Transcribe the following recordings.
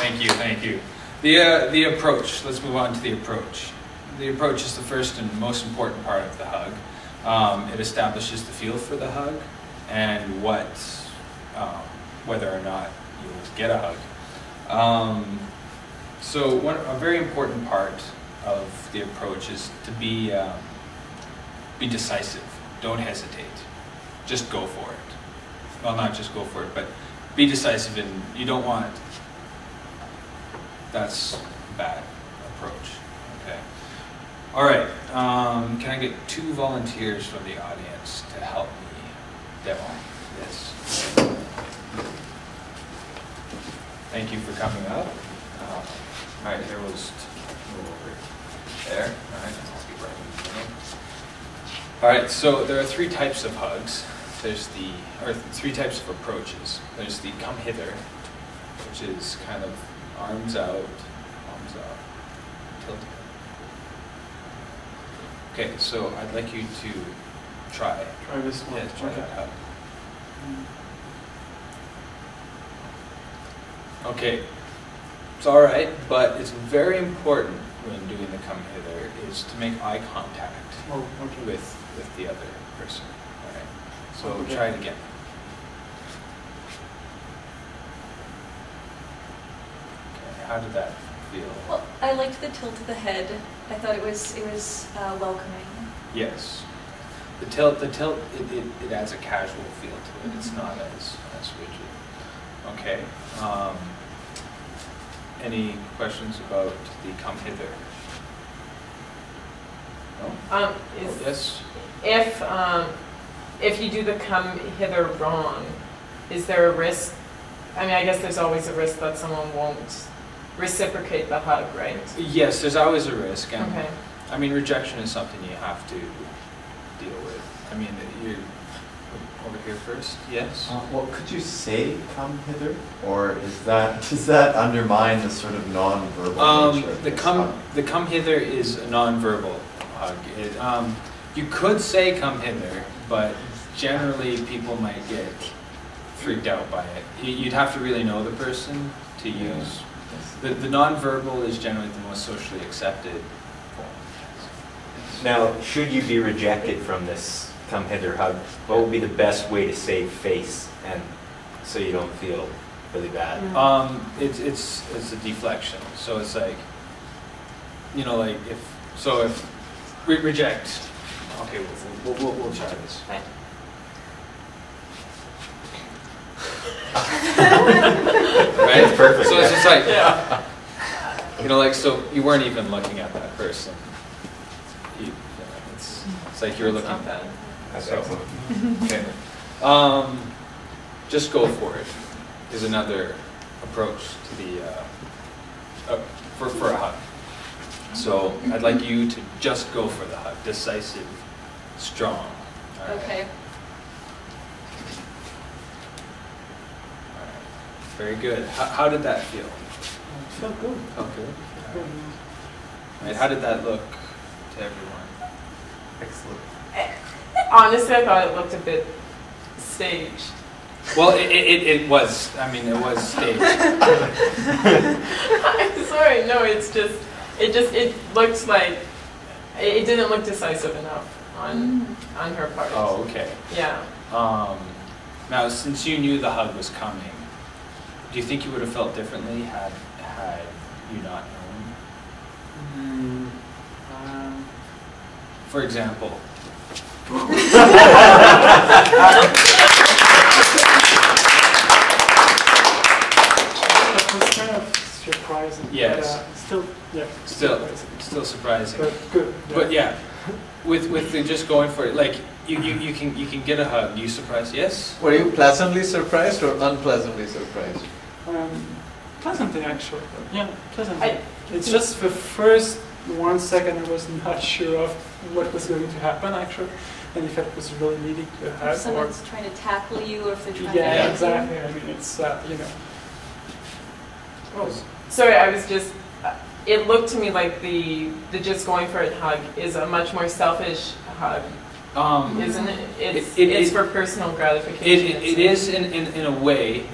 Thank you, thank you. The approach, let's move on to the approach. The approach is the first and most important part of the hug. It establishes the feel for the hug and whether or not you'll get a hug. So a very important part of the approach is to be decisive. Don't hesitate. Just go for it. Well, not just go for it, but be decisive, and you don't want. That's a bad approach. Okay. All right. Can I get 2 volunteers from the audience to help me demo this? Thank you for coming up. All right, here was move over there. All right, I'll be right in the middle. All right, so there are 3 types of hugs. There's 3 types of approaches. There's the come hither, which is kind of arms out, tilt. Okay, so I'd like you to try. Try this one. Yes, try that hug. Okay, it's all right, but it's very important when doing the come hither is to make eye contact with the other person. All right, so try it again. Okay, how did that feel? Well, I liked the tilt of the head. I thought it was welcoming. Yes, the tilt, it adds a casual feel to it. It's not as rigid. Okay. Any questions about the come hither? No? Yes? If you do the come hither wrong, is there a risk? I mean, I guess there's always a risk that someone won't reciprocate the hug, right? Yes, there's always a risk. And okay. I mean, rejection is something you have to deal with. I mean, you're over here first. Yes. Well, could you say "come hither," or does that undermine the sort of non-verbal nature of this hug? The come hither is a non-verbal hug. You could say "come hither," but generally people might get freaked out by it. You'd have to really know the person to use. The non-verbal is generally the most socially accepted form. Now, should you be rejected from this come hither hug, what would be the best way to save face and so you don't feel really bad? It's a deflection. So it's like, you know, like if we reject. Okay, we'll try this. Right. Right? Perfect. So it's just like, you know, like, so you weren't even looking at that person. It's like you're looking. Not bad. So, okay. Just go for it is another approach to the for a hug. So I'd like you to just go for the hug, decisive, strong. All right. Okay. All right. Very good. How did that feel? Felt good. Felt good. Good. Right. How did that look to everyone? Excellent. Honestly, I thought it looked a bit staged. Well, it was. I mean, it was staged. I'm sorry. No, it looked like it didn't look decisive enough on her part. Oh, okay. Yeah. Now, since you knew the hug was coming, do you think you would have felt differently had you not known? For example. That was kind of surprising. Yes. But, Still surprising. But good. Yeah. But yeah, with the just going for it, like you can get a hug. You surprised? Yes. Were you pleasantly surprised or unpleasantly surprised? Pleasantly, actually. Yeah, pleasantly. It's just the first 1 second I was not sure of what was going to happen, actually, and if it was really needing to happen. If someone's trying to tackle you, or if they're trying yeah, to exactly. I mean, it's you know. Oh, sorry, I was just. It looked to me like the just going for it hug is a much more selfish hug, isn't it? It's for personal gratification. It is in a way,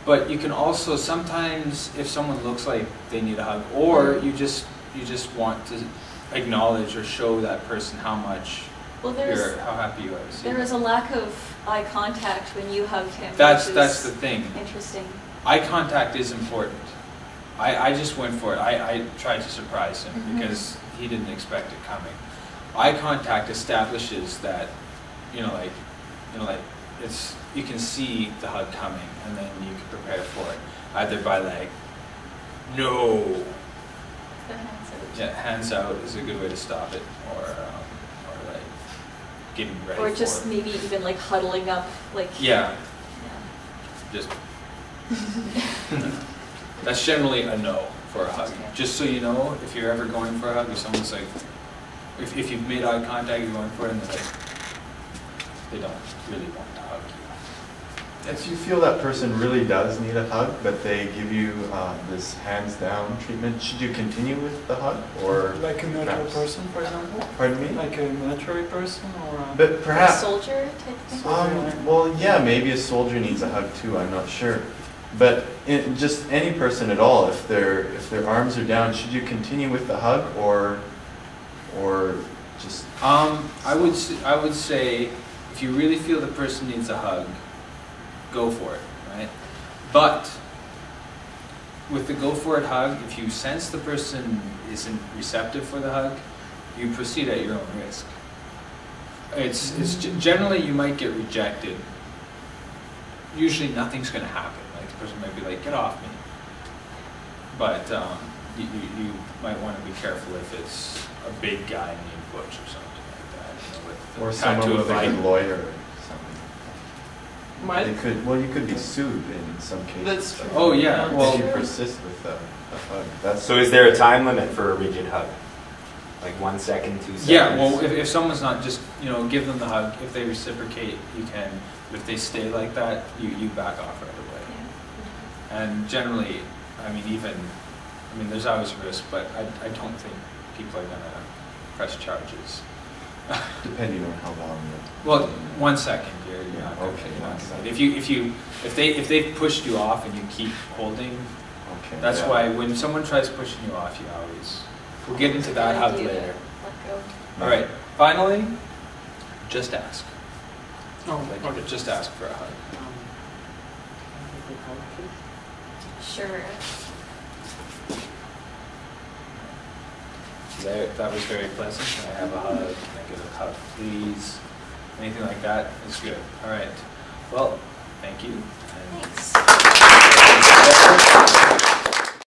But you can also sometimes, if someone looks like they need a hug, or you just want to acknowledge or show that person how much how happy you are to see There them. was a lack of eye contact when you hugged him. That's which the is thing. Interesting. Eye contact is important. I just went for it. I tried to surprise him because he didn't expect it coming. Eye contact establishes that, like it's, you can see the hug coming, and then you can prepare for it either by like, no. The hands out. Yeah, hands out is a good way to stop it, or like getting ready for it. Or just maybe even like huddling up, like. Yeah. Just. That's generally a no for a hug. Just so you know, if you're ever going for a hug, if someone's like, if you've made eye contact, you're going for it, and they're like, they don't really want to hug you. If you feel that person really does need a hug, but they give you this hands down treatment, should you continue with the hug, or Like a military perhaps- person, for example? Pardon me? Like a military person, or a... But A perhaps. soldier type thing? Well, yeah, maybe a soldier needs a hug too. I'm not sure, but just any person at all, if their arms are down, should you continue with the hug, or just? I would say, if you really feel the person needs a hug, go for it, right? But with the go for it hug, if you sense the person isn't receptive for the hug, you proceed at your own risk. Generally you might get rejected. Usually nothing's going to happen. Like the person might be like, "Get off me." But you might want to be careful if it's a big guy named Butch or something like that, with Or the someone tattoo with of a good eye. lawyer or something. What? They could. Well, you could be sued in some cases. That's true. Oh yeah. Yeah. Well, If you persist with the hug. That's So is there a time limit for a rigid hug? Like 1 second, 2 seconds? yeah. Well, if someone's not just give them the hug. If they reciprocate, you can. But if they stay like that, you back off right away. And generally, there's always a risk, but I don't think people are gonna press charges. depending on how long. Well, 1 second, you're not gonna Okay, you're not 1 gonna- second. If they've pushed you off and you keep holding, Okay. that's yeah. why when someone tries pushing you off, you always. We'll get into that hug Good idea to later. Let go. All right. Finally, just ask. Oh, Like, okay. just ask for a hug. Sure. There, that was very pleasant. Can I have a hug? Can I get a hug, please? Anything like that is good. All right. Well, thank you. And Thanks.